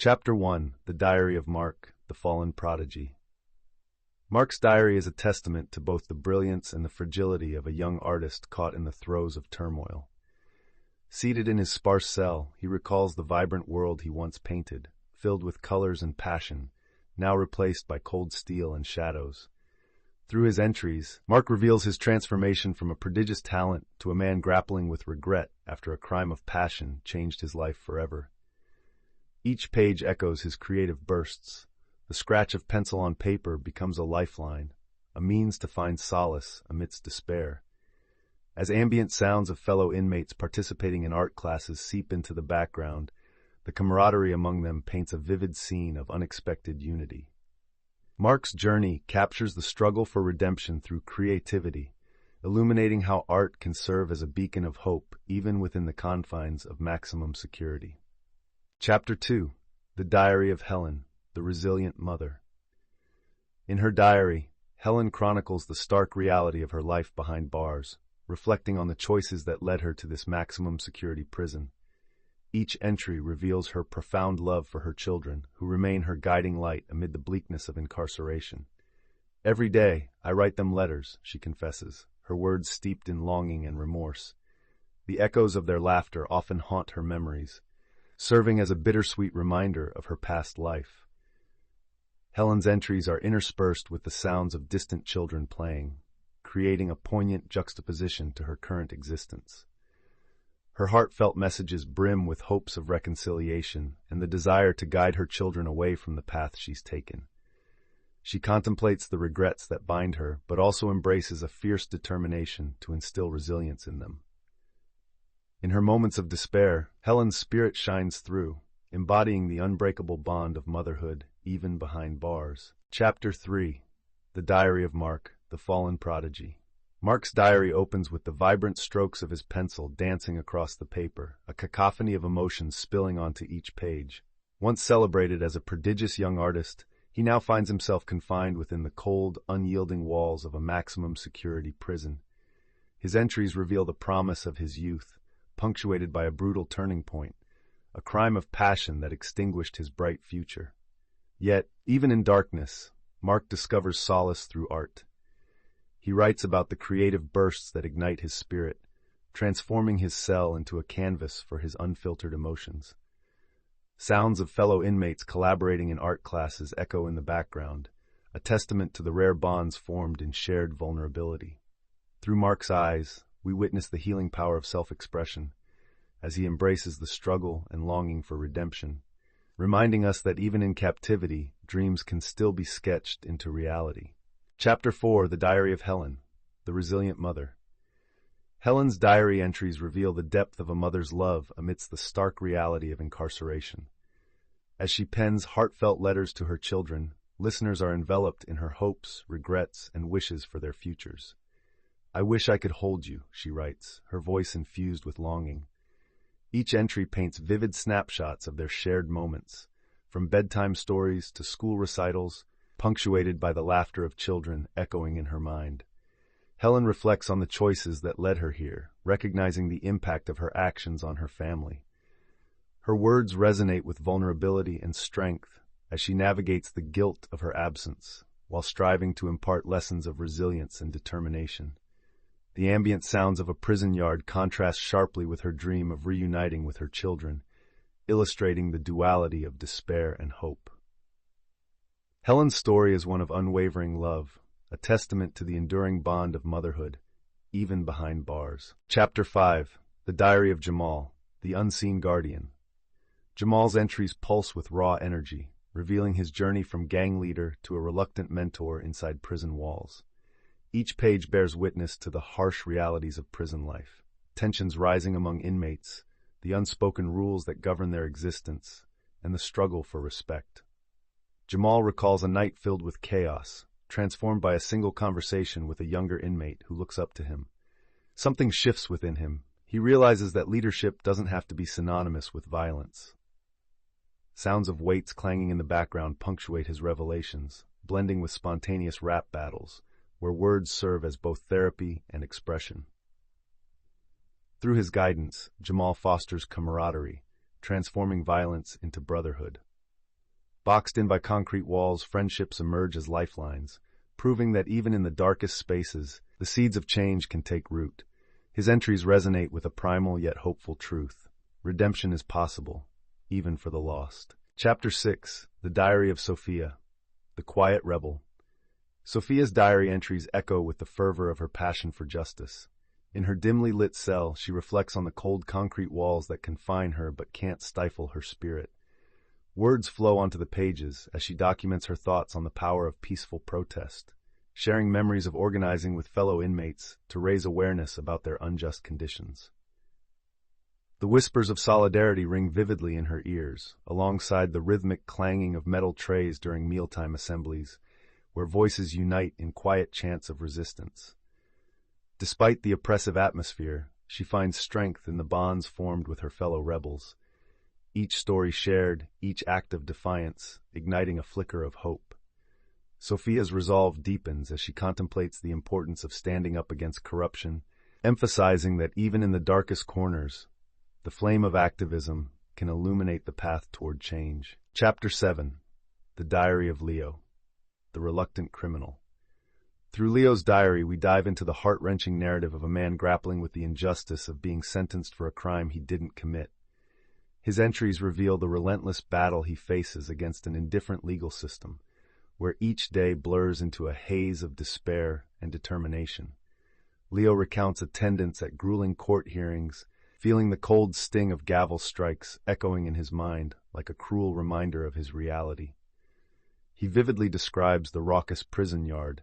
Chapter 1: The Diary of Mark, the Fallen Prodigy. Mark's diary is a testament to both the brilliance and the fragility of a young artist caught in the throes of turmoil. Seated in his sparse cell, he recalls the vibrant world he once painted, filled with colors and passion, now replaced by cold steel and shadows. Through his entries, Mark reveals his transformation from a prodigious talent to a man grappling with regret after a crime of passion changed his life forever. Each page echoes his creative bursts. The scratch of pencil on paper becomes a lifeline, a means to find solace amidst despair. As ambient sounds of fellow inmates participating in art classes seep into the background, the camaraderie among them paints a vivid scene of unexpected unity. Mark's journey captures the struggle for redemption through creativity, illuminating how art can serve as a beacon of hope even within the confines of maximum security. Chapter 2: The Diary of Helen, the Resilient Mother. In her diary, Helen chronicles the stark reality of her life behind bars, reflecting on the choices that led her to this maximum security prison. Each entry reveals her profound love for her children, who remain her guiding light amid the bleakness of incarceration. "Every day, I write them letters," she confesses, her words steeped in longing and remorse. The echoes of their laughter often haunt her memories, serving as a bittersweet reminder of her past life. Helen's entries are interspersed with the sounds of distant children playing, creating a poignant juxtaposition to her current existence. Her heartfelt messages brim with hopes of reconciliation and the desire to guide her children away from the path she's taken. She contemplates the regrets that bind her, but also embraces a fierce determination to instill resilience in them. In her moments of despair, Helen's spirit shines through, embodying the unbreakable bond of motherhood, even behind bars. Chapter 3: The Diary of Mark, the Fallen Prodigy. Mark's diary opens with the vibrant strokes of his pencil dancing across the paper, a cacophony of emotions spilling onto each page. Once celebrated as a prodigious young artist, he now finds himself confined within the cold, unyielding walls of a maximum security prison. His entries reveal the promise of his youth, punctuated by a brutal turning point, a crime of passion that extinguished his bright future. Yet, even in darkness, Mark discovers solace through art. He writes about the creative bursts that ignite his spirit, transforming his cell into a canvas for his unfiltered emotions. Sounds of fellow inmates collaborating in art classes echo in the background, a testament to the rare bonds formed in shared vulnerability. Through Mark's eyes, we witness the healing power of self-expression, as he embraces the struggle and longing for redemption, reminding us that even in captivity, dreams can still be sketched into reality. Chapter 4: The Diary of Helen, the Resilient Mother. Helen's diary entries reveal the depth of a mother's love amidst the stark reality of incarceration. As she pens heartfelt letters to her children, listeners are enveloped in her hopes, regrets, and wishes for their futures. "I wish I could hold you," she writes, her voice infused with longing. Each entry paints vivid snapshots of their shared moments, from bedtime stories to school recitals, punctuated by the laughter of children echoing in her mind. Helen reflects on the choices that led her here, recognizing the impact of her actions on her family. Her words resonate with vulnerability and strength as she navigates the guilt of her absence, while striving to impart lessons of resilience and determination. The ambient sounds of a prison yard contrast sharply with her dream of reuniting with her children, illustrating the duality of despair and hope. Helen's story is one of unwavering love, a testament to the enduring bond of motherhood, even behind bars. Chapter 5: The Diary of Jamal, the Unseen Guardian. Jamal's entries pulse with raw energy, revealing his journey from gang leader to a reluctant mentor inside prison walls. Each page bears witness to the harsh realities of prison life, tensions rising among inmates, the unspoken rules that govern their existence, and the struggle for respect. Jamal recalls a night filled with chaos, transformed by a single conversation with a younger inmate who looks up to him. Something shifts within him. He realizes that leadership doesn't have to be synonymous with violence. Sounds of weights clanging in the background punctuate his revelations, blending with spontaneous rap battles, where words serve as both therapy and expression. Through his guidance, Jamal fosters camaraderie, transforming violence into brotherhood. Boxed in by concrete walls, friendships emerge as lifelines, proving that even in the darkest spaces, the seeds of change can take root. His entries resonate with a primal yet hopeful truth. Redemption is possible, even for the lost. Chapter 6. The Diary of Sophia, the Quiet Rebel. Sophia's diary entries echo with the fervor of her passion for justice. In her dimly lit cell, she reflects on the cold concrete walls that confine her but can't stifle her spirit. Words flow onto the pages as she documents her thoughts on the power of peaceful protest, sharing memories of organizing with fellow inmates to raise awareness about their unjust conditions. The whispers of solidarity ring vividly in her ears, alongside the rhythmic clanging of metal trays during mealtime assemblies, where voices unite in quiet chants of resistance. Despite the oppressive atmosphere, she finds strength in the bonds formed with her fellow rebels. Each story shared, each act of defiance, igniting a flicker of hope. Sophia's resolve deepens as she contemplates the importance of standing up against corruption, emphasizing that even in the darkest corners, the flame of activism can illuminate the path toward change. Chapter 7. The Diary of Leo, the Reluctant Criminal. Through Leo's diary, we dive into the heart-wrenching narrative of a man grappling with the injustice of being sentenced for a crime he didn't commit. His entries reveal the relentless battle he faces against an indifferent legal system, where each day blurs into a haze of despair and determination. Leo recounts attendance at grueling court hearings, feeling the cold sting of gavel strikes echoing in his mind like a cruel reminder of his reality. He vividly describes the raucous prison yard,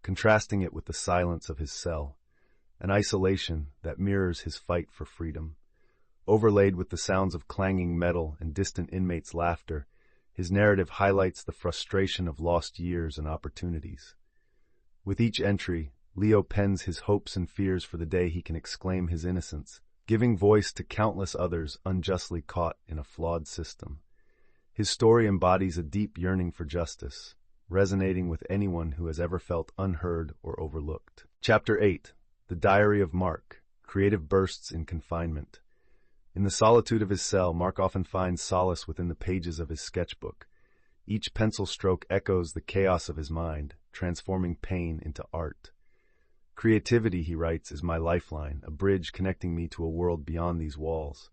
contrasting it with the silence of his cell, an isolation that mirrors his fight for freedom. Overlaid with the sounds of clanging metal and distant inmates' laughter, his narrative highlights the frustration of lost years and opportunities. With each entry, Leo pens his hopes and fears for the day he can exclaim his innocence, giving voice to countless others unjustly caught in a flawed system. His story embodies a deep yearning for justice, resonating with anyone who has ever felt unheard or overlooked. Chapter 8. The Diary of Mark, Creative Bursts in Confinement. In the solitude of his cell, Mark often finds solace within the pages of his sketchbook. Each pencil stroke echoes the chaos of his mind, transforming pain into art. Creativity, he writes, is my lifeline, a bridge connecting me to a world beyond these walls.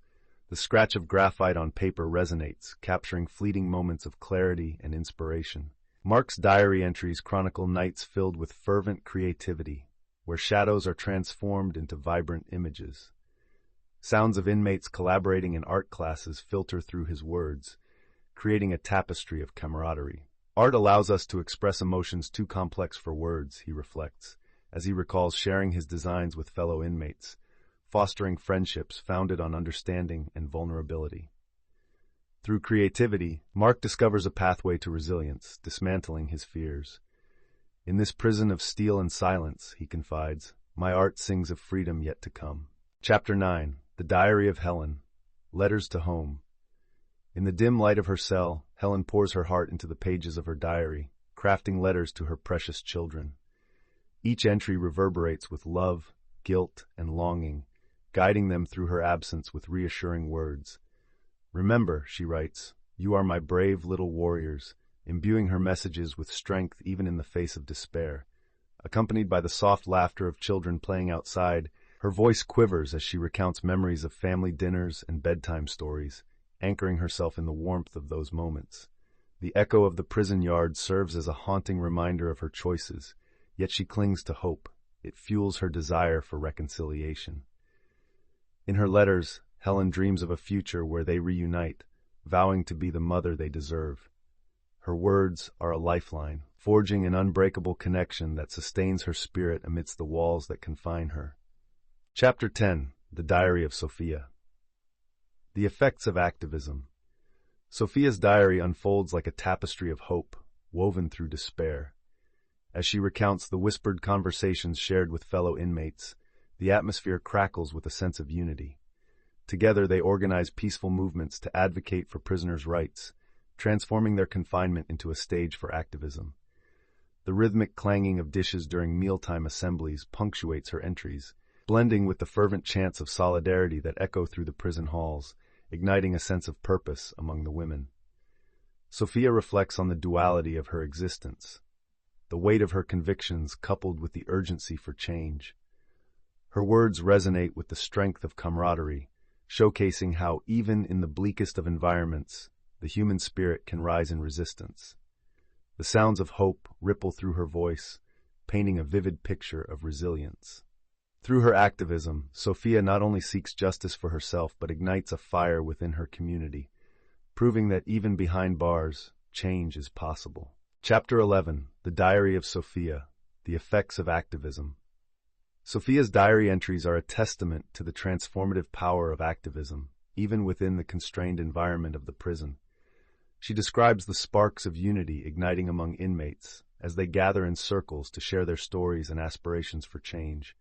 The scratch of graphite on paper resonates, capturing fleeting moments of clarity and inspiration. Mark's diary entries chronicle nights filled with fervent creativity, where shadows are transformed into vibrant images. Sounds of inmates collaborating in art classes filter through his words, creating a tapestry of camaraderie. Art allows us to express emotions too complex for words, he reflects, as he recalls sharing his designs with fellow inmates, fostering friendships founded on understanding and vulnerability. Through creativity, Mark discovers a pathway to resilience, dismantling his fears. In this prison of steel and silence, he confides, my art sings of freedom yet to come. Chapter 9. The Diary of Helen, Letters to Home. In the dim light of her cell, Helen pours her heart into the pages of her diary, crafting letters to her precious children. Each entry reverberates with love, guilt, and longing, guiding them through her absence with reassuring words. Remember, she writes, you are my brave little warriors, imbuing her messages with strength even in the face of despair. Accompanied by the soft laughter of children playing outside, her voice quivers as she recounts memories of family dinners and bedtime stories, anchoring herself in the warmth of those moments. The echo of the prison yard serves as a haunting reminder of her choices, yet she clings to hope. It fuels her desire for reconciliation. In her letters, Helen dreams of a future where they reunite, vowing to be the mother they deserve. Her words are a lifeline, forging an unbreakable connection that sustains her spirit amidst the walls that confine her. Chapter 10. The Diary of Sophia. The Effects of Activism. Sophia's diary unfolds like a tapestry of hope, woven through despair. As she recounts the whispered conversations shared with fellow inmates, the atmosphere crackles with a sense of unity. Together they organize peaceful movements to advocate for prisoners' rights, transforming their confinement into a stage for activism. The rhythmic clanging of dishes during mealtime assemblies punctuates her entries, blending with the fervent chants of solidarity that echo through the prison halls, igniting a sense of purpose among the women. Sophia reflects on the duality of her existence, the weight of her convictions coupled with the urgency for change. Her words resonate with the strength of camaraderie, showcasing how, even in the bleakest of environments, the human spirit can rise in resistance. The sounds of hope ripple through her voice, painting a vivid picture of resilience. Through her activism, Sophia not only seeks justice for herself but ignites a fire within her community, proving that even behind bars, change is possible. Chapter 11. The Diary of Sophia, The Effects of Activism. Sophia's diary entries are a testament to the transformative power of activism, even within the constrained environment of the prison. She describes the sparks of unity igniting among inmates as they gather in circles to share their stories and aspirations for change.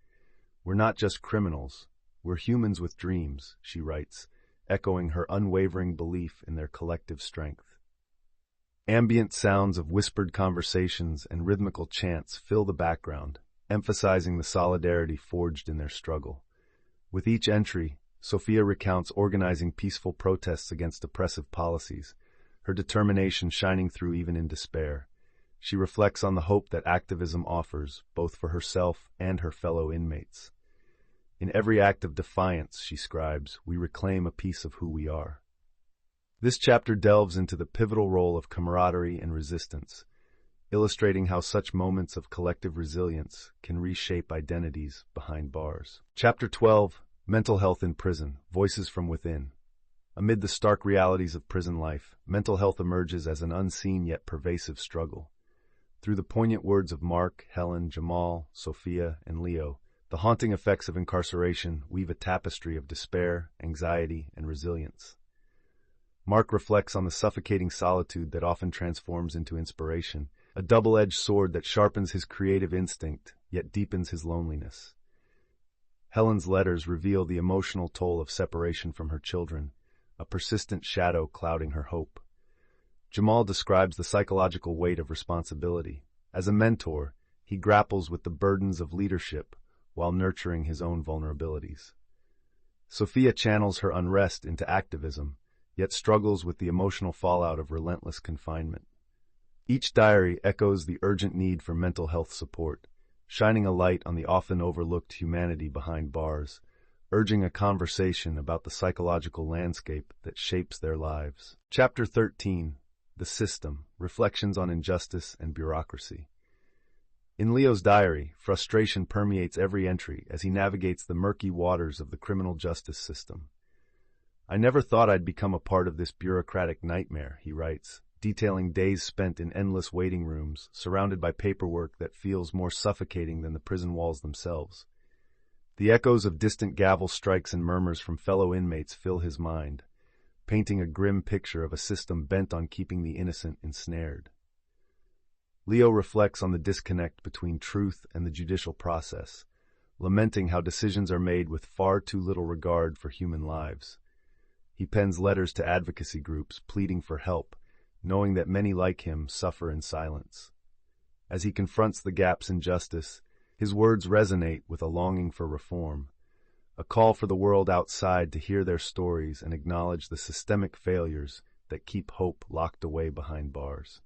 "We're not just criminals, we're humans with dreams," she writes, echoing her unwavering belief in their collective strength. Ambient sounds of whispered conversations and rhythmical chants fill the background, emphasizing the solidarity forged in their struggle. With each entry, Sophia recounts organizing peaceful protests against oppressive policies, her determination shining through even in despair. She reflects on the hope that activism offers, both for herself and her fellow inmates. "In every act of defiance," she scribes, "we reclaim a piece of who we are." This chapter delves into the pivotal role of camaraderie and resistance, illustrating how such moments of collective resilience can reshape identities behind bars. Chapter 12. Mental Health in Prison, Voices from Within. Amid the stark realities of prison life, mental health emerges as an unseen yet pervasive struggle. Through the poignant words of Mark, Helen, Jamal, Sophia, and Leo, the haunting effects of incarceration weave a tapestry of despair, anxiety, and resilience. Mark reflects on the suffocating solitude that often transforms into inspiration, a double-edged sword that sharpens his creative instinct, yet deepens his loneliness. Helen's letters reveal the emotional toll of separation from her children, a persistent shadow clouding her hope. Jamal describes the psychological weight of responsibility. As a mentor, he grapples with the burdens of leadership while nurturing his own vulnerabilities. Sophia channels her unrest into activism, yet struggles with the emotional fallout of relentless confinement. Each diary echoes the urgent need for mental health support, shining a light on the often overlooked humanity behind bars, urging a conversation about the psychological landscape that shapes their lives. Chapter 13. The System, Reflections on Injustice and Bureaucracy. In Leo's diary, frustration permeates every entry as he navigates the murky waters of the criminal justice system. "I never thought I'd become a part of this bureaucratic nightmare," he writes, detailing days spent in endless waiting rooms, surrounded by paperwork that feels more suffocating than the prison walls themselves. The echoes of distant gavel strikes and murmurs from fellow inmates fill his mind, painting a grim picture of a system bent on keeping the innocent ensnared. Leo reflects on the disconnect between truth and the judicial process, lamenting how decisions are made with far too little regard for human lives. He pens letters to advocacy groups, pleading for help, knowing that many like him suffer in silence. As he confronts the gaps in justice, his words resonate with a longing for reform, a call for the world outside to hear their stories and acknowledge the systemic failures that keep hope locked away behind bars.